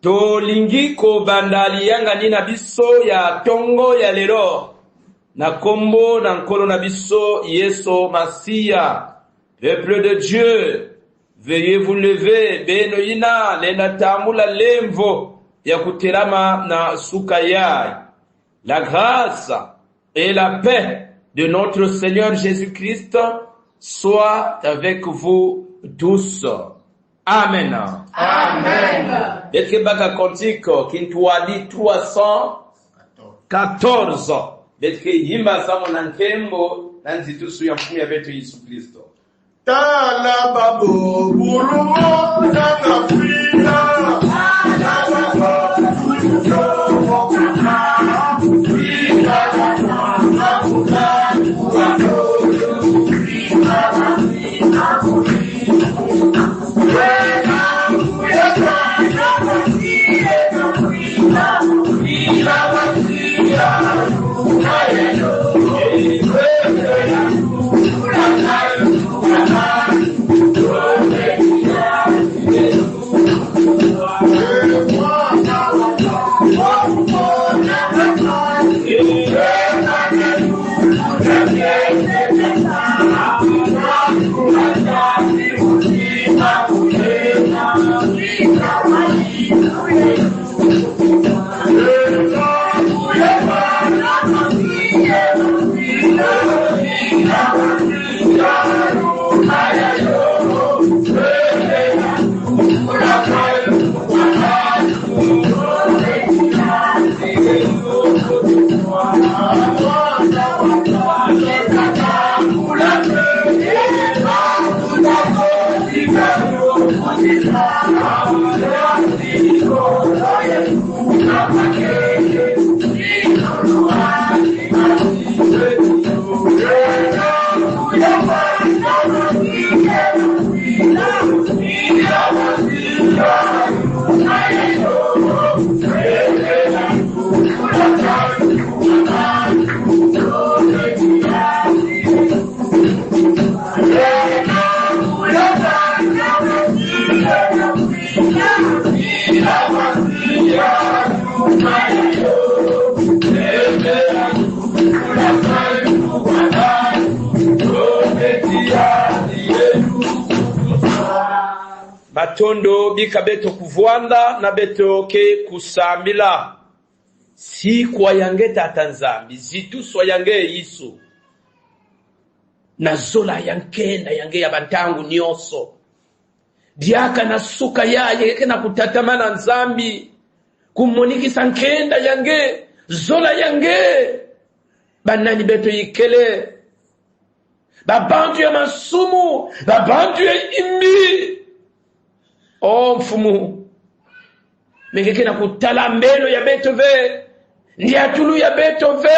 Tolingi ko bandali yanga nina biso ya tongo ya lero. Na kombo na nkolo na biso Yesu Masia. Peuple de Dieu, veuillez vous lever, beno yina, lena tamula lemvo ya kuterama na sukayai. La grâce et la paix de notre Seigneur Jésus-Christ soit avec vous tous. Amen. Amen. Betke baka kontiko kintuadi 314. Betke yimba samo na nkembo na nzitusu ya mfumu ya betu Yesu Kristo. Tala babo burumo zanga frida. Tala babo burumo zanga frida. Batondo bika beto kuvwanda na beto ke kusambila. Si kwa yange tatanzambi, zitu swa yange Yesu. Na zola yanke na yange ya bantangu nyoso. Diaka na suka yaye na kutatamana nzambi. Kumoniki sankenda yange, zola yange. Banani beto yikele. Babantu ya masumu, babantu ya imbi. Oh mfumu, mengeke na kutala mbelo ya beto ve, ndi atulu ya beto ve.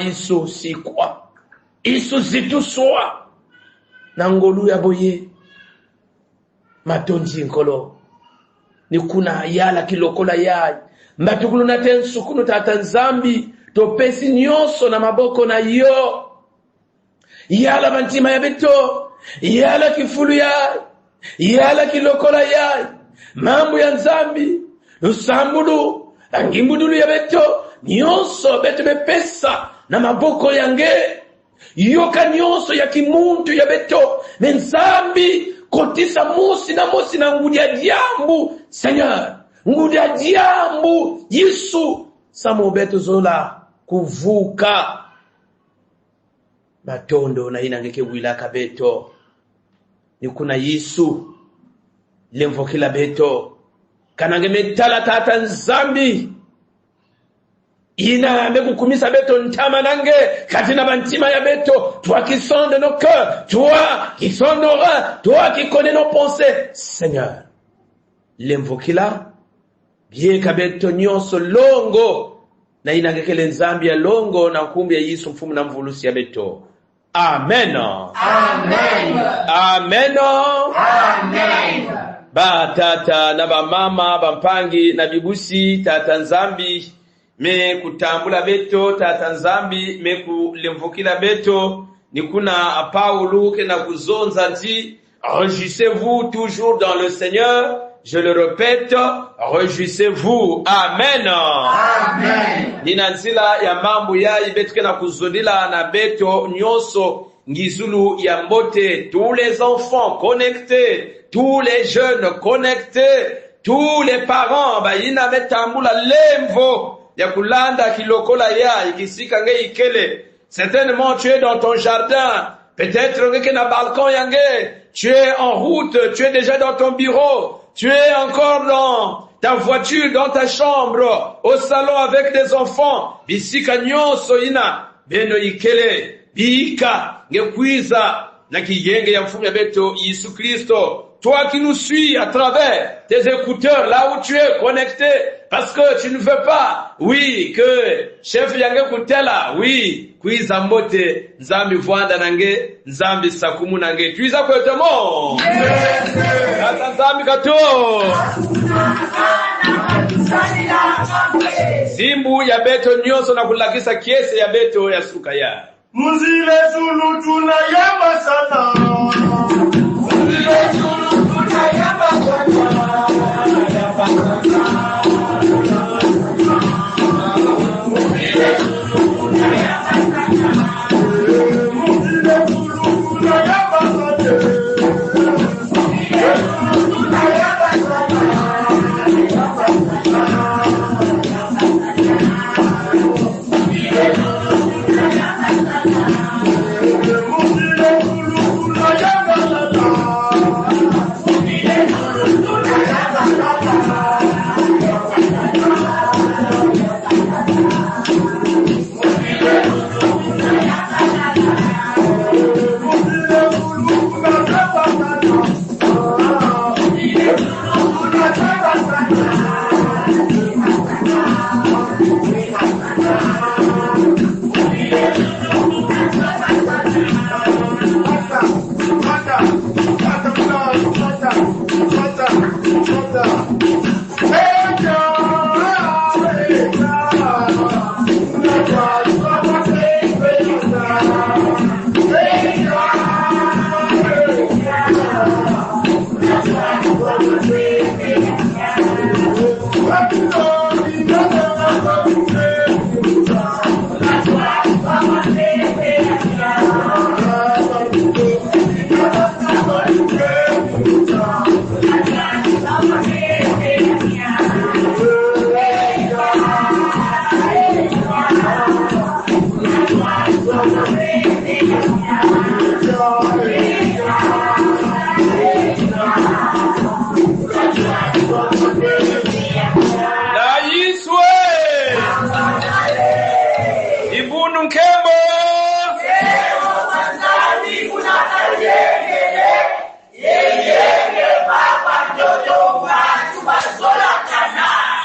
Yesu sikwa, Yesu zituswa, na ngolu ya boye, matonji nkolo, ni kuna yala kilokola yai, mbatukulu na tensukunu tatanzambi, topesi nyoso na maboko na yo, yala bantima ya beto, yala kifulu yai, yala kilokola yai, mambo ya nzambi, lusambulu, angimbudulu ya beto, nyonso beto bepesa, na maboko yange, yoka nyonso ya kimuntu ya beto, nzambi, kotisa musi na ngudia diambu, Seigneur, ngudia diambu, Yesu, samo beto zola, kuvuka, matondo na inangeke wilaka beto, ni kuna Yesu lemvokila beto kanange metala tata nzambi ina mekukumisa beto ntama nange katina bantima ya beto, toi qui sont de nos cœurs, toi qui sont nos reins, toi qui connais nos pensées, Seigneur lemvokila bieka beto nyonso longo na inangekele nzambi ya longo na kumbi ya Yesu mfumu na mvulusi ya beto. Amen. Amen. Amen. Amen. Ba tata na ba mama ba mpangi na bibusi tata nzambi me kutambula beto tata nzambi me kulemvukila beto ni kuna Paulo ke na kuzonza nti Réjouissez-vous toujours dans le Seigneur. Je le répète, réjouissez-vous. Amen. Amen. Nina nzila ya mambo ya ibetuke na kuzodila na beto nyonso ngizulu ya mbote. Tous les enfants connectés, tous les jeunes connectés, tous les parents bayina betambula lemvo ya kulanda kilokola ya ikisika nge ikele. Certainement tu es dans ton jardin, peut-être que na balcon yange, tu es en route, tu es déjà dans ton bureau. Tu es encore dans ta voiture, dans ta chambre, au salon avec des enfants. Bisika nyonso ina beno ikele bika ngekwiza na kiyenge ya mfumu ya beto Yesu Kristo. Toi qui nous suis à travers tes écouteurs, là où tu es connecté, parce que tu ne veux pas, oui, que chef yange kutela, oui, kwiza mbote nzambi vwanda nange, nzambi sakumu nange, tuiza kwete mo. Kata nzambi kato. Zimbu ya beto nyonso na kulakisa kiese ya beto ya suka ya. Muzile zulu tunayamba sana. Muzile zulu tunayamba sana. Muzile zulu tunayamba sana. Muzile zulu tunayamba sana.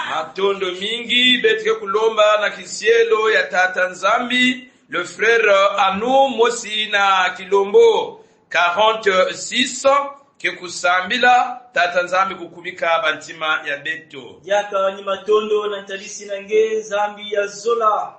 Matondo mingi betike kulomba na kisielo ya tata nzambi le frère Anu Mosi na Kilombo 46 ke kusambila tata nzambi kukubika bantima ya beto yaka ni matondo na talisi nange nzambi ya zola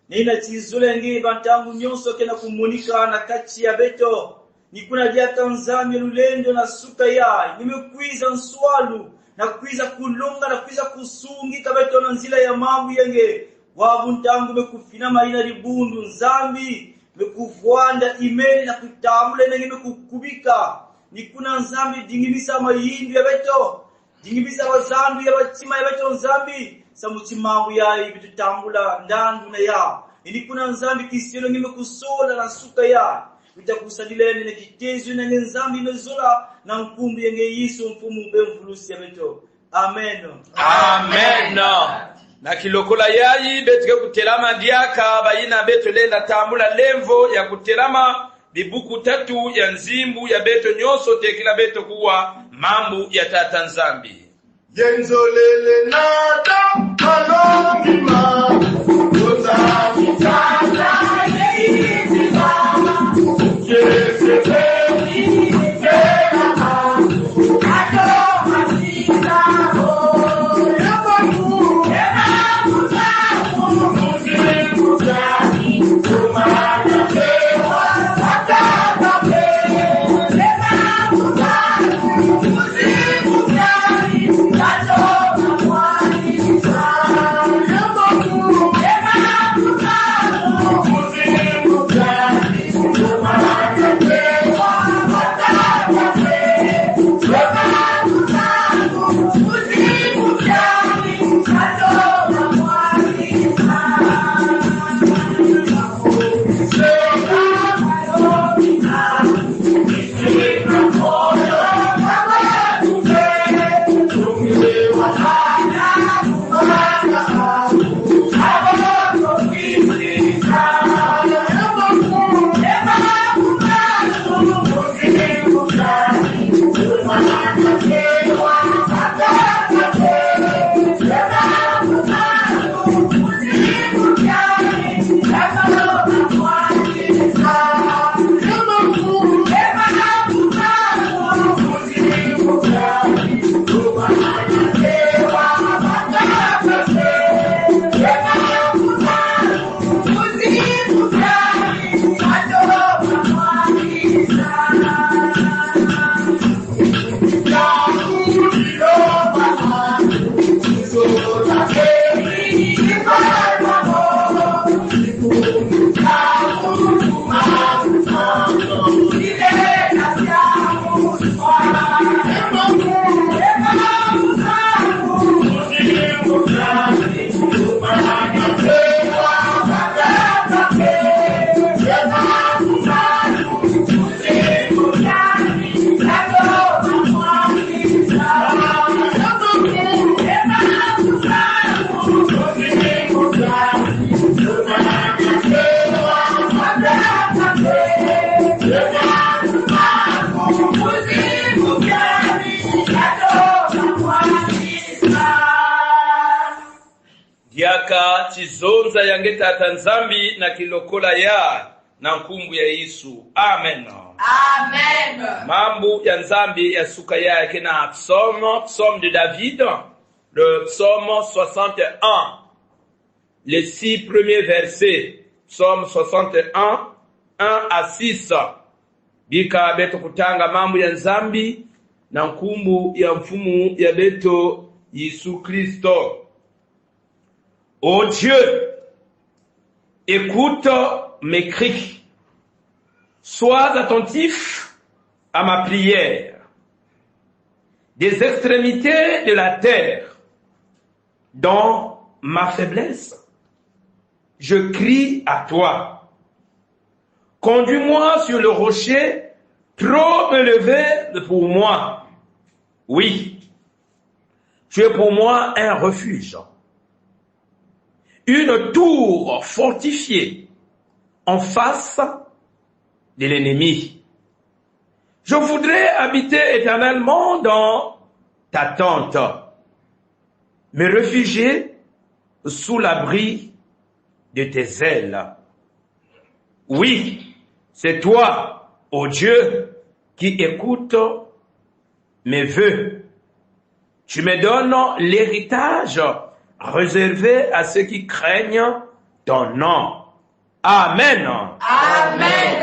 nina tizule nge bantangu nyonso kena kumunika na kati ya beto nikuna jaka nzambi lulendo na suka ya nimekwiza nswalu na kwiza kulunga na kwiza kusungi kabeto na nzila ya mambu yenge wabuntangu mekufina marina ribundu nzambi mekuvwanda imeli na kutamule nenge mekukubika nikuna nzambi dingimisa mayindu ya beto dingimisa wazandu ya batima ya beto nzambi samuchimangu ya ibitutambula ndandu na ya nikuna nzambi kisielo ngime kusola na suka ya itakusadilene na kitezu na nzambi mezola na nkumbi yenge Yesu mfumu bemfulusi ya beto amen amen na kilokola yayi betike kutelama diaka bayina beto lenda tambula lemvo ya kutelama bibuku tatu ya nzimbu ya beto nyonso tekila beto kuwa mambu ya tata nzambi Yenzolele nata kalongima Yoza mitata yezima Yezebe baraka chizonza yange tata nzambi na kilokola ya na nkumbu ya Yesu. Amen. Amen. Mambu ya nzambi ya suka yake na psaume de David, le psaume 61, les 6 premiers versets, psaume 61, 1 à 6. Bika beto kutanga mambu ya nzambi na nkumbu ya mfumu ya beto Yesu Kristo. Ô Dieu, écoute mes cris. Sois attentif à ma prière. Des extrémités de la terre, dans ma faiblesse, je crie à toi. Conduis-moi sur le rocher, trop élevé pour moi. Oui, tu es pour moi un refuge, une tour fortifiée en face de l'ennemi. Je voudrais habiter éternellement dans ta tente, me réfugier sous l'abri de tes ailes. Oui, c'est toi, ô Dieu, qui écoutes mes vœux. Tu me donnes l'héritage réservé à ceux qui craignent ton nom. Amen. Amen.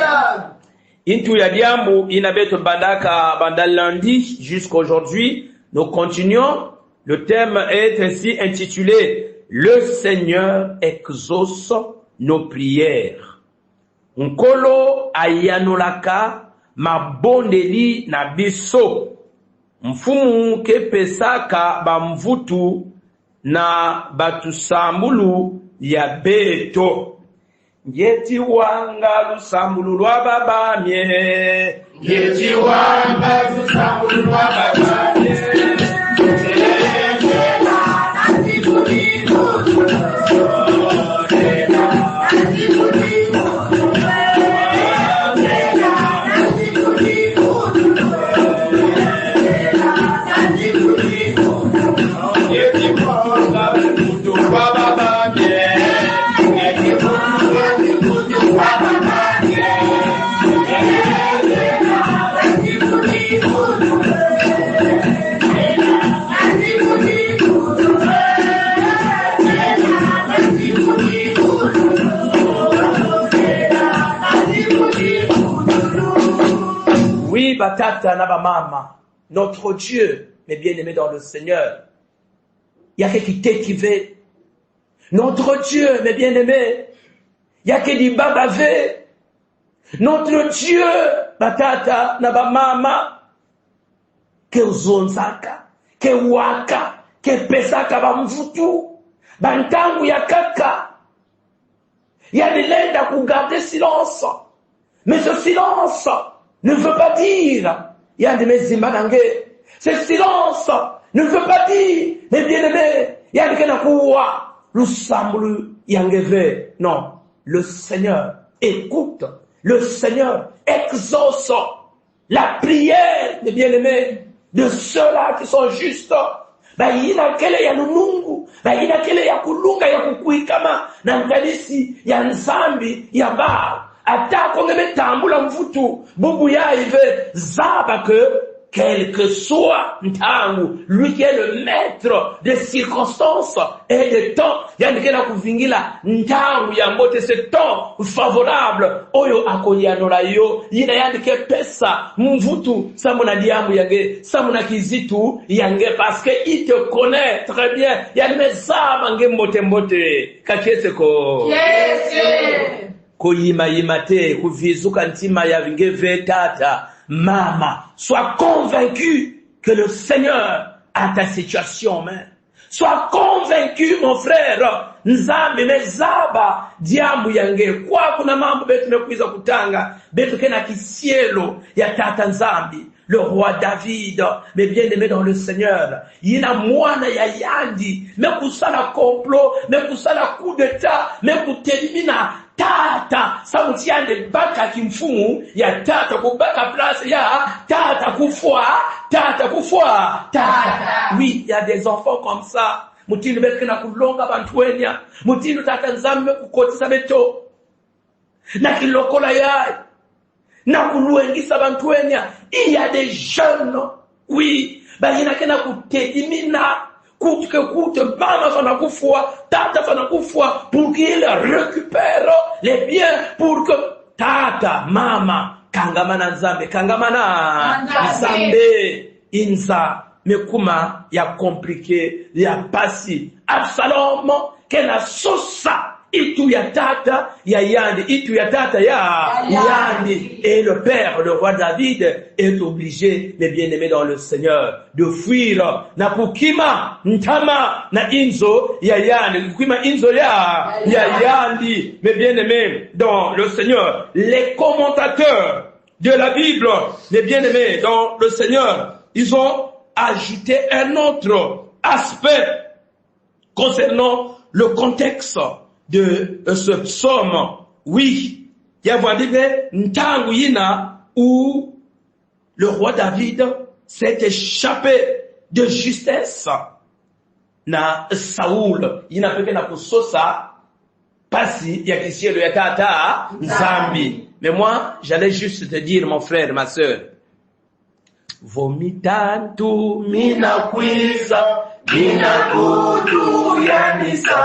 Intu ya diambu inabeto bandaka bandal lundi jusqu'aujourd'hui. Nous continuons. Le thème est ainsi intitulé: Le Seigneur exauce nos prières. Nkolo ayanolaka mabondeli na biso. Mfumu kepesaka bamvutu na batusambulu ya beto. Ngeti wanga lusambulu lwa babamye. Ngeti wanga lusambulu lwa babamye. Oui, batata na ba mama, notre Dieu, mes bien-aimés dans le Seigneur, il y a quelqu'un qui veut. Notre Dieu, mes bien-aimés, il y a que du babavé. Notre Dieu, batata na ba mama, que zonzaka, que waka, que pesaka ba mvutu, bantangu ya kaka. Il y a des lèvres à garder silence. Mais ce silence ne veut pas dire, il y a des mezimanangé. Ce silence ne veut pas dire, mes bien-aimés, il y a des kenakuwa, l'usambulu yangeve. Non, le Seigneur écoute, le Seigneur exauce la prière, mes bien-aimés, de ceux-là qui sont justes. Ina kele ya nunungu, ina kele ya kulunga ya kukuikama, na mkanisi ya nzambi ya Baal. Ata kongeme tambula mvutu, bubu ya ive, zaba quel que soit ntangu, lui qui est le maître des circonstances et des temps, yandikena kuvingila ntangu ya mbote ce temps favorable, oyo akonyanola yo, yina yandike pesa, mvutu, samuna diamu yange, samuna kizitu yange, parce que il te connaît très bien, yandime zaba nge mbote, kakieseko. Yes. Koyima te, kuvizuka ntima ya vingeve tata, mama, sois convaincu que le Seigneur a ta situation en main. Sois convaincu, mon frère, nzambi mezaba diamu yange, kwa kuna mambo betu mekuiza kutanga, betu kena kisielo ya tata nzambi, le roi David, mais bien aimé dans le Seigneur, yina mwana ya yandi, mekusala complot, mekusala coup d'état, mekutelimina, tata samutiande baka kimfumu ya tata kubaka place ya tata kufwa tata. Oui, il y a des enfants comme ça. Mutindo betke na kulonga bantu wenya. Mutindo tata nzambe kukotisa beto. Na kilokola yai. Na kuluengisa bantu wenya. Il y a des jeunes, oui, balina kena kutedimina, kute mama fana kufua, tata fana kufua, pour qu'il récupère les biens, pour que tata, mama, kangamana nzambe, kangamana nzambe, inza, mekuma, ya compliqué, ya pasi, Absalom, kena sosa, itu ya tata, ya yandi, itu ya tata, ya yandi. Et le père, le roi David, est obligé, mes bien-aimés dans le Seigneur, de fuir. Na kukima, ntama, na inzo, ya yandi. Kukima inzo ya yandi. Mes bien-aimés dans le Seigneur. Les commentateurs de la Bible, mes bien-aimés dans le Seigneur, ils ont ajouté un autre aspect concernant le contexte de ce psaume. Oui, il y a dit où le roi David s'est échappé de justesse na Saoul. Il n'a pas fait na kusosa pasi ya kisielo ya tata nzambi. Mais moi, j'allais juste te dire, mon frère, ma sœur, vomitantu mina kwiza mina kutu ya nisa.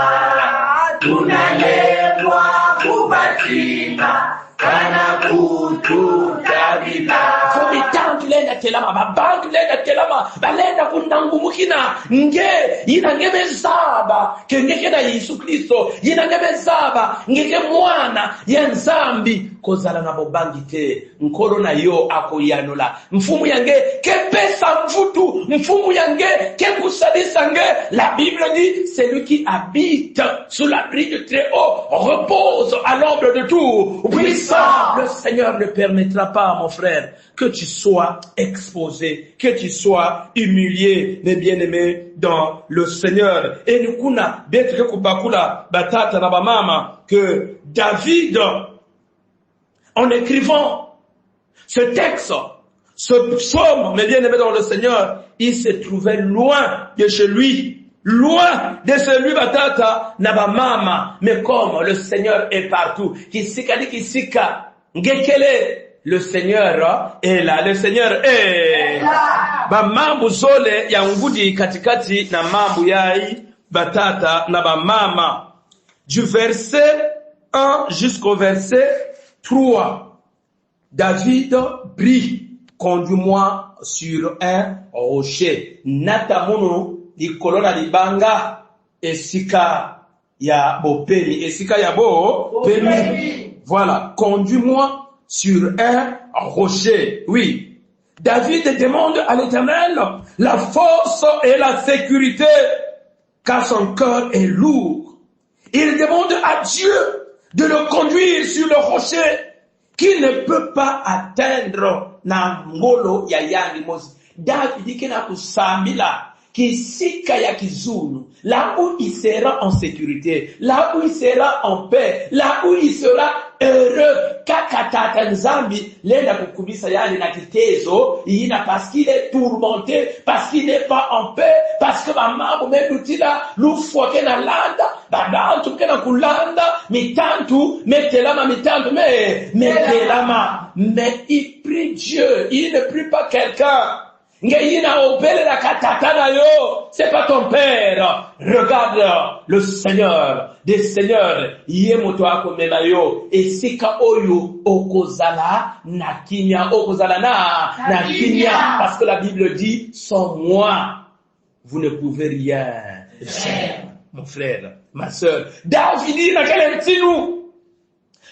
Tunalengwa kubatina kana kutu tabila. Vomitantu lenda telama, babantu lenda telama, balenda kunangumukina, nge, yina ngeme zaba, kengeke na Yesu Kristo, yina ngeme zaba, ngeke mwana, yenzambi, kozala na bobangi te, nkolo na yo ako yanula. Mfumu yange, kepesa mfutu, mfumu yange, kekusadisa nge. La Bible dit, celui qui habite sous l'abri du Très-Haut repose à l'ombre de tout puissant. Le Seigneur ne permettra pas, mon frère, que tu sois exposé, que tu sois humilié, mes bien-aimés dans le Seigneur. Et nous kuna betre kubakula batata na bamama que David, en écrivant ce texte, ce psaume, mes bien-aimés dans le Seigneur, il se trouvait loin de chez lui. Loin de celui batata naba mama, mais comme le Seigneur est partout, kisika di kisika, ngekele, le Seigneur est là, le Seigneur est là. Ba mambu zole ya ngudi katikati na mambu yai batata naba mama. Du verset 1 jusqu'au verset 3. David prie, conduis-moi sur un rocher. Natamono Nikolona libanga esika ya bopemi, esika ya bopemi. Voilà, conduis-moi sur un rocher. Oui. David demande à l'Éternel la force et la sécurité, car son cœur est lourd. Il demande à Dieu de le conduire sur le rocher qu'il ne peut pas atteindre na ngolo ya yangi mosi. David kena kusambila kisika ya kizulu, là où il sera en sécurité, là où il sera en paix, là où il sera heureux. Kakatata nzambi lenda kukubisa yani na kitezo yina parce qu'il est tourmenté, parce qu'il n'est pas en paix, parce que mambo medutila lufwa kena landa babantu kena kulanda mitantu metelama mitantu metelama. Mais il prie Dieu, il ne prie pas quelqu'un. C'est pas ton père. Regarde le Seigneur des seigneurs. Et sika oyo okozala na kimia, okozala na kimia, parce que la Bible dit sans moi vous ne pouvez rien faire. Mon frère, ma sœur, David na kelentinu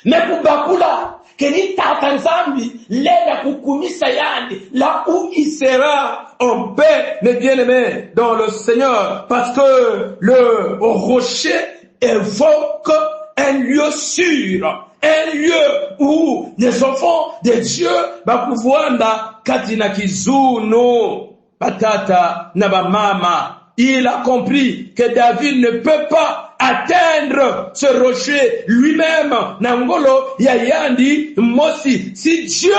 mais kubakula keni tata nzambi lenda kukumisa yani là où il sera en paix, mes bien-aimés dans le Seigneur, parce que le rocher évoque un lieu sûr, un lieu où les enfants de Dieu va pouvoir na katina kizunu batata na ba mama. Il a compris que David ne peut pas atteindre ce rocher lui-même. Nangolo yayandi mosi. Si Dieu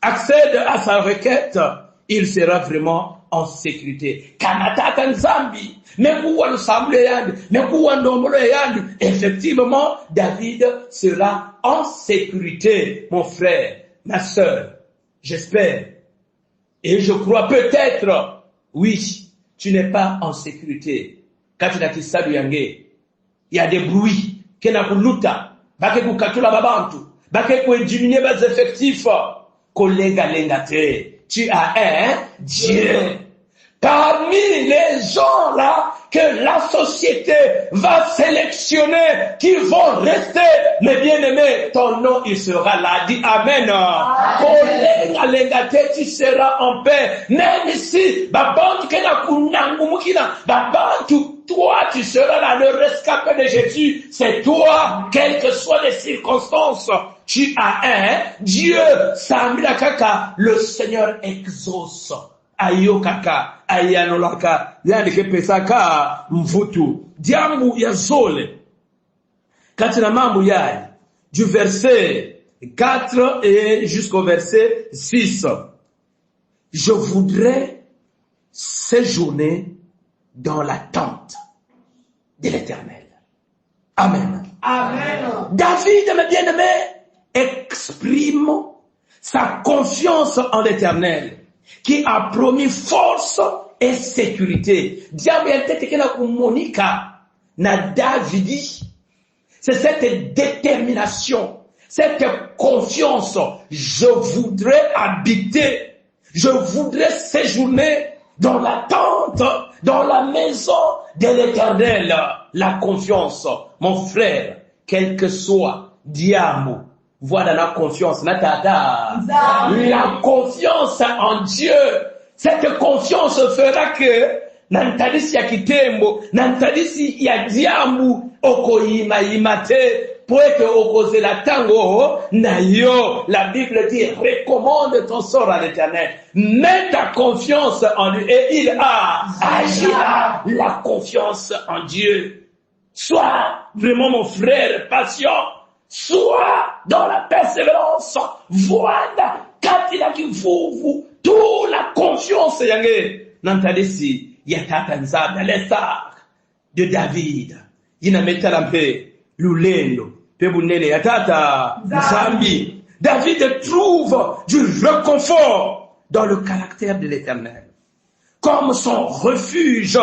accède à sa requête, il sera vraiment en sécurité. Kanatata nzambi, mekuwa lusamble yandi, mekuwa ndombolo yandi. Effectivement, David sera en sécurité, mon frère, ma sœur. J'espère. Et je crois peut-être, oui, tu n'es pas en sécurité. Quand tu n'as ça du yangé, il y a des bruits, kena kuluta, bake kukatula babantu, bake diminuer bas effectifs, kolenga lengate. Tu as un Dieu. Parmi les gens là que la société va sélectionner, qui vont rester, mes bien-aimés, ton nom il sera là. Dis Amen. Kolenga lengate, tu seras en paix. Même si babantu kena kunangumukina, babantu, toi, tu seras là, le rescapé de Jésus. C'est toi, quelles que soient les circonstances. Tu as un Dieu. Samila kaka, le Seigneur exauce. Ayo kaka, ayano laka, yandike pesaka mvutu. Diambu ya zole. Katina mambu yai, du verset 4 et jusqu'au verset 6. Je voudrais séjourner dans la tente de l'Éternel. Amen. Amen. David, mes bien-aimés, exprime sa confiance en l'Éternel, qui a promis force et sécurité. Diable yantete kena kumonika na Davidi. C'est cette détermination, cette confiance. Je voudrais habiter, je voudrais séjourner dans la tente, dans la maison de l'Éternel. La confiance, mon frère, quel que soit diable, voilà la confiance, la confiance en Dieu. Cette confiance fera que nantadisi ya kitembo, nantadisi ya diambu okoyima imate poete okoze la tango na yo. La Bible dit recommande ton sort à l'Éternel. Mets ta confiance en lui et il agira. La confiance en Dieu. Sois vraiment mon frère patient. Sois dans la persévérance. Voilà katina kivuvu toute la confiance yange nantadisi ya tata nzambe l'Esar de David. Yina metalampe lulendo pebunene ya tata nzambi. David trouve du réconfort dans le caractère de l'Éternel comme son refuge.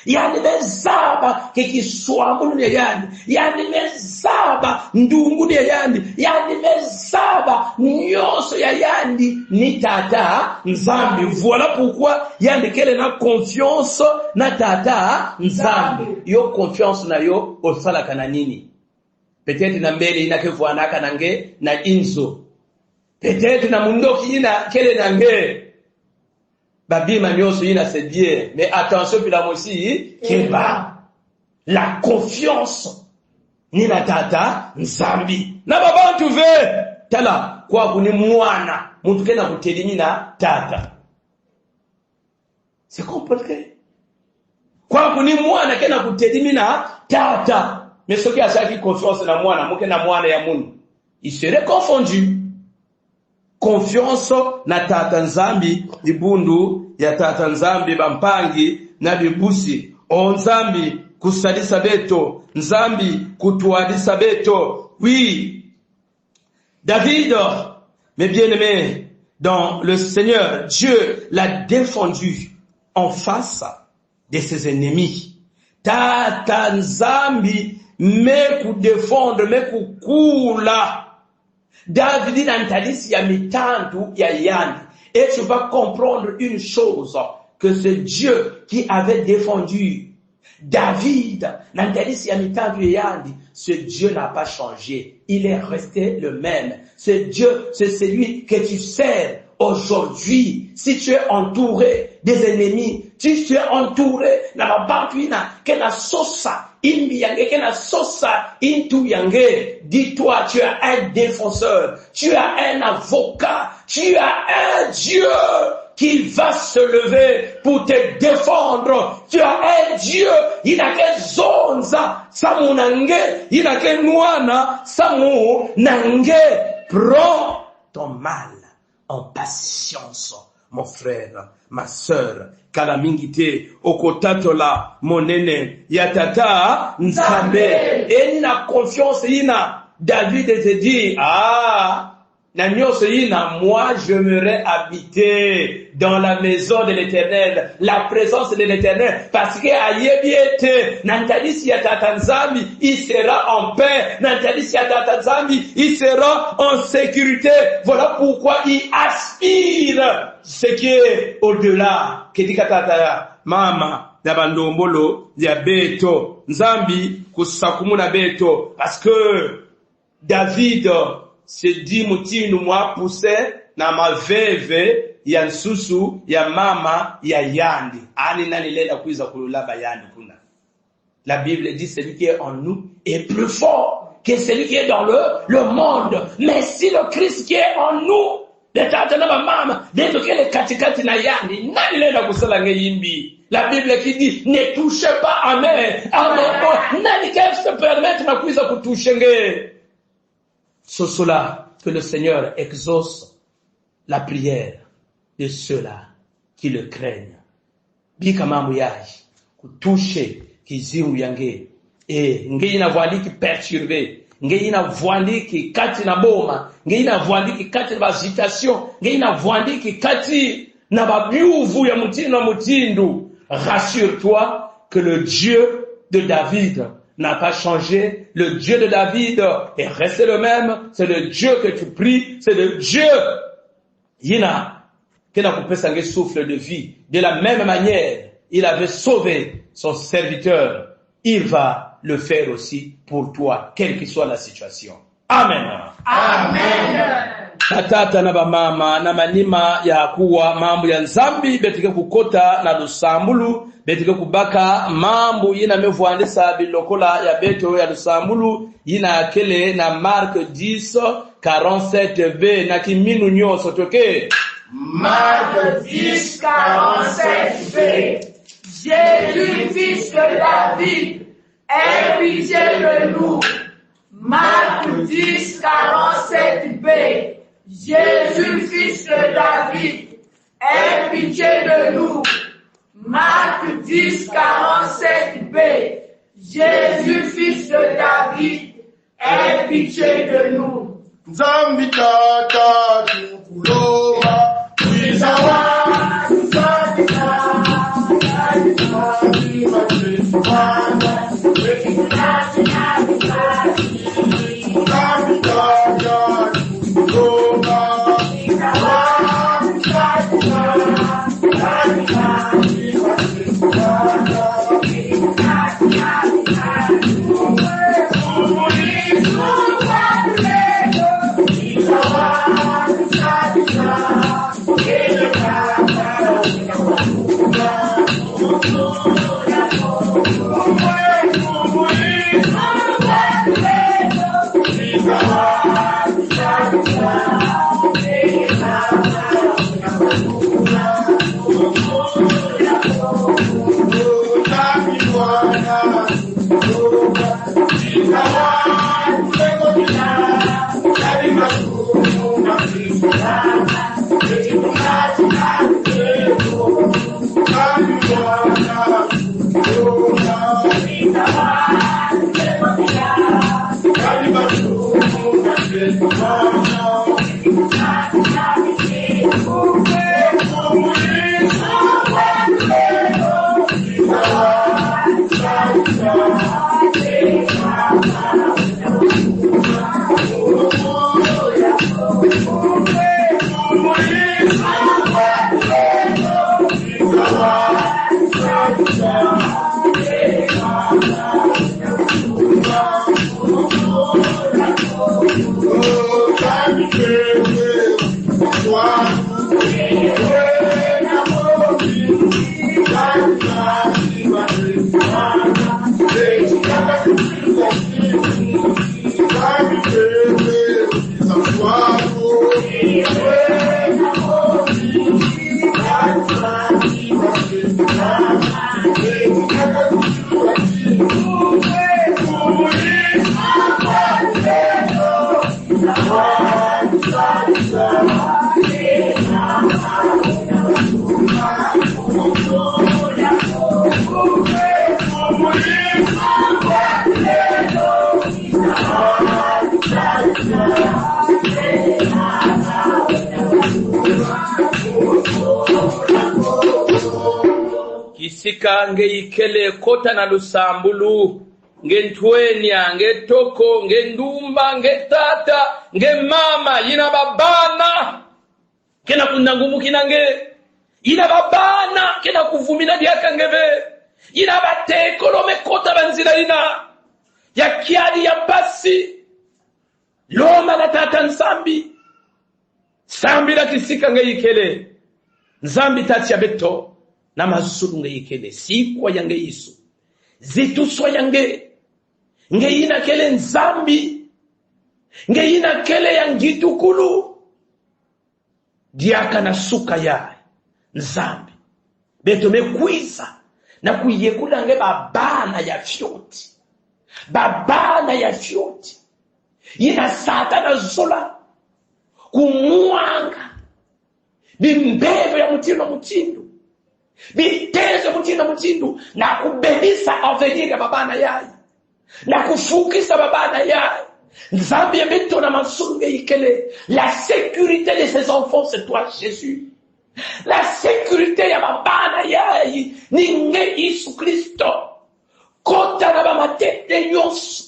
Yani mezaba kekiswamunu yani, yani mezaba ndungu yani, yani mezaba nyonso ya yani ni tata nzambi. Voilà pourquoi yani kele na confiance na tata nzambi. Yo confiance na yo osala kana nini? Peut-être na mbele inakevuanaka nange na inzo. Peut-être na mundoki ina kele nange. Babima nyoso yina c'est bien, mais attention puis la aussi keba. La confiance ni na tata nzambi. Na babantu ve tala kwa kuni mwana muntu kena kutelimi na tata. C'est compliqué. Kwa kuni mwana kena kutelimi na tata. Mais ce qui a chaki confiance na mwana, muke na mwana ya munu, il serait confondu. Confiance na tata nzambi ibundu ya tata nzambi bampangi na bibusi onzambi kusalisa beto nzambi kutuadisa beto. Oui, David, mes bien-aimés dans le Seigneur, Dieu l'a défendu en face de ses ennemis. Tata nzambi me ku défendre me ku kula. David n'antadisi ya mitandu ya yandi. Et tu vas comprendre une chose, que c'est Dieu qui avait défendu David. N'antadisi ya mitandu ya yandi. Ce Dieu n'a pas changé. Il est resté le même. Ce Dieu, c'est celui que tu sers aujourd'hui. Si tu es entouré des ennemis, si tu es entouré, na mabantuina, kena sosa, imbi yange, kena sosa, intu yange, dis-toi, tu as un défenseur, tu as un avocat, tu as un Dieu qui va se lever pour te défendre. Tu as un Dieu, il n'a que zonza, samu nange, il n'a que nuana, samu nange. Prends ton mal en patience, mon frère, ma sœur, kala mingi te okotatola monene ya tata nzambe. Et na confiance ina David te dit, na nyonso ina, moi j'aimerais habiter dans la maison de l'Éternel, la présence de l'Éternel, parce que ayebiete nantalisi ya tata nzambi, il sera en paix, nantalisi ya tata nzambi, il sera en sécurité. Voilà pourquoi il aspire ce qui est au-delà. Kedika tata mama ya bandombolo ya beto nzambi kusakumuna beto, parce que David se dit mutinu mwa pousse na maveve ya nsusu ya mama ya yandi. Ani nani lenda kuiza kululaba yandi kuna. La Bible dit celui qui est en nous est plus fort que celui qui est dans le monde. Mais si le Christ qui est en nous, le tata na mama, dentro que le katikati na yandi, nani lenda kusala ngeyimbi. La Bible qui dit ne touchez pas à mes nani qu'elle se permettre na kuiza kutoucher nge. C'est cela que le Seigneur exauce la prière de ceux-là qui le craignent. Bika mamu yaji, kutouche kizimu yange, nge ina vuandiki perturbe, nge ina vuandiki kati na boma, nge ina vuandiki kati na agitation, nge ina vuandiki kati na babiuvu ya mutinu na mutindu. Rassure-toi que le Dieu de David n'a pas changé. Le Dieu de David est resté le même. C'est le Dieu que tu pries. C'est le Dieu. Yina, qui n'a coupé son souffle de vie. De la même manière, il avait sauvé son serviteur. Il va le faire aussi pour toi, quelle que soit la situation. Amen. Amen. Tatata na bamama na manima ya kuwa mambo ya nzambi betike kukota na lusambulu betike kubaka mambo yina mevuandisa bilokola ya beto ya lusambulu yina kele na Mark 10:47b na kiminu nyoso toke. Marc 10:47b. Jésus, fils de David, aie pitié de nous. Marc 10:47b. Jésus, fils de David, aie pitié de nous. Marc 10:47b. Jésus, fils de David, aie pitié de nous. Nzambi tata tukuloma, tuizawa, Kisika nge ikele kota na lusambulu, nge ntwenya, nge toko, nge ndumba, nge tata, nge mama, yina babana. Kena kunangumu kinange, yina babana, kena kuvumina diaka ngebe. Yina bateko lo mekota banzila ina. Ya kiadi ya basi. Loma na tata nsambi. Sambi la kisika nge ikele. Nzambi tati ya beto. Na mazulu nge ikele. Sikwa yange isu. Zituswa yange. Nge ina kele nzambi. Nge ina kele yangitukulu. Diaka na suka ya nzambi. Beto mekwiza. Na kuyekula nge babana ya fyoti. Babana ya fyoti. Yina satana zola. Kumuanga. Bimbebe ya mutindo. Bitezo mutindo. Na kubebisa avenir ya babana yayi. Na kufukisa babana yayi. Nzambi yebeto na masunge ikele. La sécurité de ses enfants, c'est toi, Jésus. La sécurité ya babana yayi. Ninge Yesu Kristo. Kota na bamatete nyonso.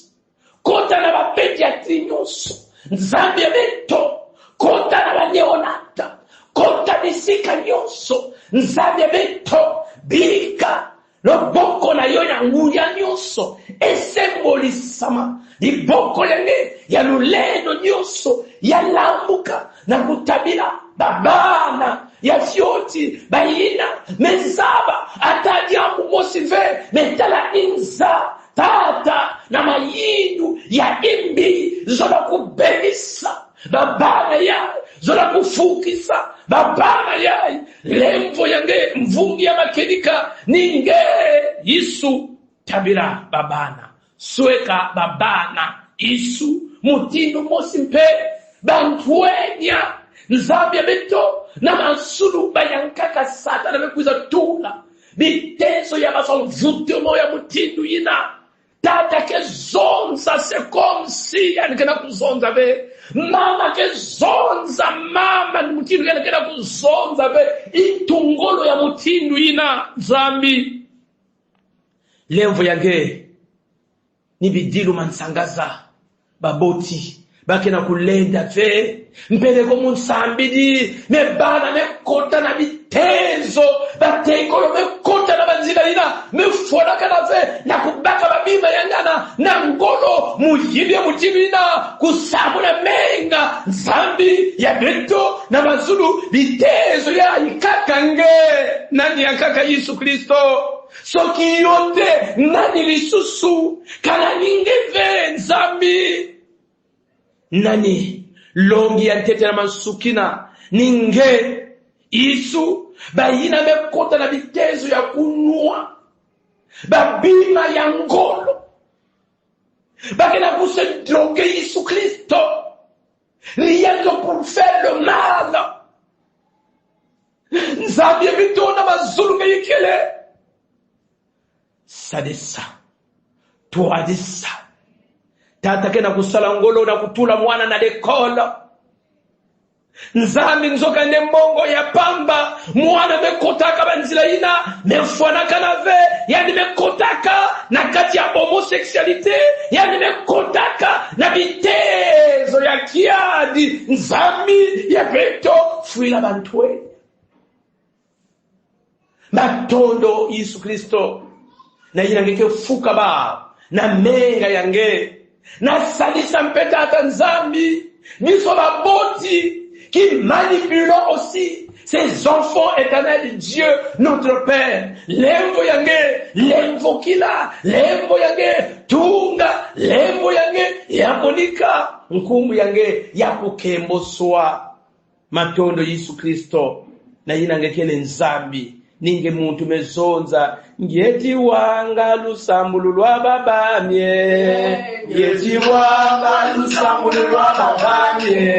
Kota na bapediatri nyonso. Nzambi yebeto. Kota na baneonata. Kota nisika nyonso. Nzambi yebeto. Bika. Loboko na yo ya nguya nyonso. Esembolisama. Liboko yange ya luleno nyonso. Ya lambuka. Na kutabila. Babana. Ya fyoti. Bayina. Mezaba. Atadi yangu mosive. Metala inza. Tata. Na mayindu. Ya imbi. Zola kubelisa. Babana ya. Zola kufukisa. Babana ya. Lemvo yange. Mvungi ya makenika. Ninge. Yesu. Tabira babana. Sweka babana. Yesu. Mutindo mosimpe. Bantwenya. Nzambi ya beto. Na mansulu bayankaka sata. Na mekuiza tula. Bitezo ya basol. Vutemo ya mutindo yina. Tata ke zonza. C'est comme si. Yani kena kuzonza be. Mama ke zonza. Mama ni mutindo yani kena kuzonza be. Itungolo ya mutindo yina. Nzambi. Lemvo yange. Nibidilu mansangaza. Baboti. Bakena kulenda fe. Mpeleko munsambidi. Mebana mekota na bitezo. Batekolo mekota na banzila ina. Mefona kana fe. Na kubaka babima yangana. Na ngolo muhili ya mutilu ina. Kusamu na menga. Nzambi ya beto na mazulu. Bitezo ya ikakange. Nani ya kaka Yesu Kristo. Soki yote nani lisusu. Kana ningeve nzambi. Nani longi ya ntete na masukina ninge Yesu bayina mekota na bitezo ya kunua babima ya ngolo bakena kuse drogue Yesu Kristo rien que pour faire le mal. Nzambi bitona mazulu ngikele sadesa tuadisa tata kena kusala ngolo na kutula mwana na dekola. Nzambi nzoka nembongo ya pamba. Mwana mekotaka banzila ina. Mefwana kanave. Yani mekotaka na kati ya homosexualite. Yani mekotaka na bitezo ya kiadi. Nzambi ya beto fuila bantwe. Matondo Yesu Kristo. Na inangeke fuka ba. Na menga yange. Na salisa mpeta ata nzambi. Niso baboti. Qui manipulons aussi ces enfants éternels de Dieu, notre Père. Lembo yange, lembo kila, lembo yange, tunga, lembo yange, yakonika, nkumu yange, yakukembo soa. Matondo Yesu Kristo, na inangekele nzambi, ninge muntu mezonza ngeti wanga lusambulu lwa babamye ngeti wanga lusambulu lwa babamye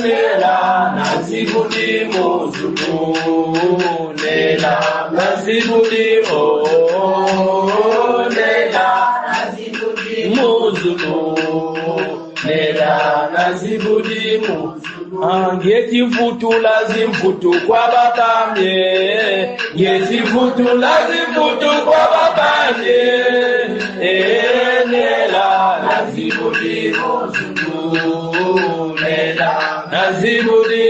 nela nazibudi muzulu nela nazibudi nela nazibudi muzulu nela nazibudi muzulu ngeti vutula zimvutu kwa babamye ngeti vutula zimvutu kwa babamye nela nazibudi muzulu nela nazibudi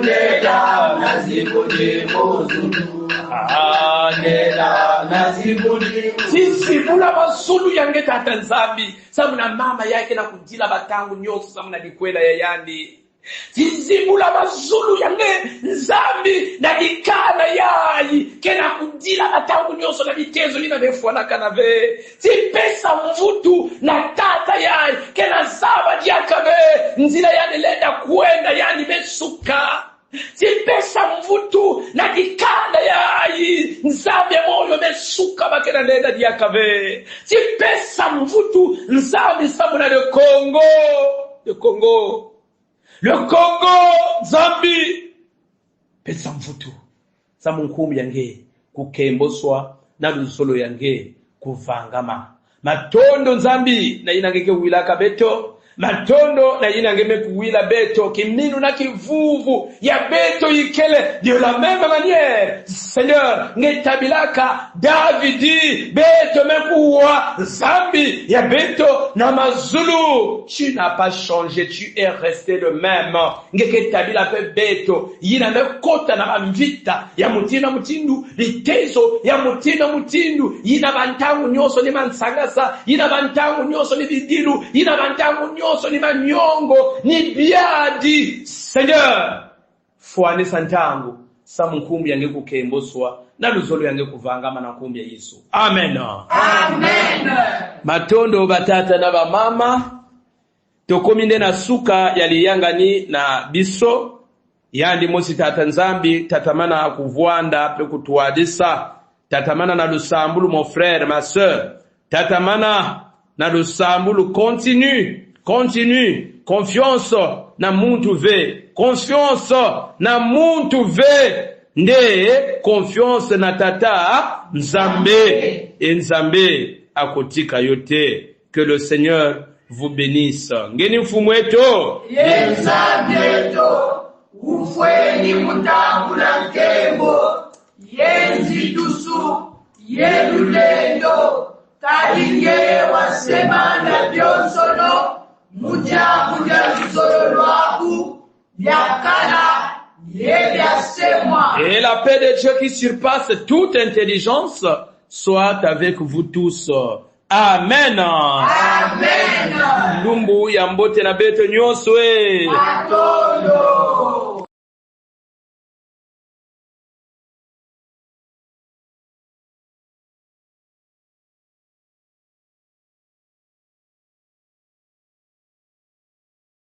nela nazibudi muzulu nela nazibudi sisi mula basulu yange tata nzambi samuna mama yake na kujila batangu nyoso samuna dikwela ya yandi Tizibula mazulu yange nzambi na dikana yayi kena kudila atangu nyoso na ditezo lina befuana kanave tipesa mvutu na tata yayi kena zaba diakabe nzila yani lenda kuenda yani besuka tipesa mvutu na dikana yayi nzambi moyo besuka bakena lenda diakabe tipesa mvutu nzambi samuna de Congo le Congo, Zambi, pesa mvutu, samu nkumu yange, kukemboswa, na lusolo yange, kuvangama. Matondo Zambi, na inangeke wilaka beto, matondo na inangeme kuwila beto, kiminu na kivuvu, ya beto ikele, de la même manière, Seigneur, ngetabilaka, Davidi, beto mekuwa, Zambi, ya beto, na mazulu, tu n'as pas changé, tu es resté le même, ngeketabila pe beto, yina mekota na mvita, ya mutina mutindu, litezo, ya mutina mutindu, yina bantangu nyoso ni mansangasa, yina bantangu nyoso ni bidilu, yina bantangu nyoso ni manyongo, ni biadi. Seigneur, fuane santangu, samu nkumbi yange kukemboswa, na luzolo yange kuvangama na nkumbi ya Yesu. Amen. Amen. Matondo batata na bamama, tokominde na suka yaliyangani na biso, yandi mosi tata nzambi, tatamana kuvuanda pe kutuadisa, tatamana na lusambulu mon frère, ma sœur, tatamana na lusambulu continue, confiance na muntu ve, confiance na muntu ve, nde confiance na tata nzambe, nzambe akotika yote. Que le Seigneur vous bénisse. Ngeni mfumweto Yenzambeto ufweni mutambula nkembo yenzi dusu yelulendo kalinge wasemana byonsono mujabuja lusolo lwaku byakala yebyasemwa. Et la paix de Dieu qui surpasse toute intelligence soit avec vous tous. Amen. Amen. Lumbu ya mbote na beto nyoswe. Matondo.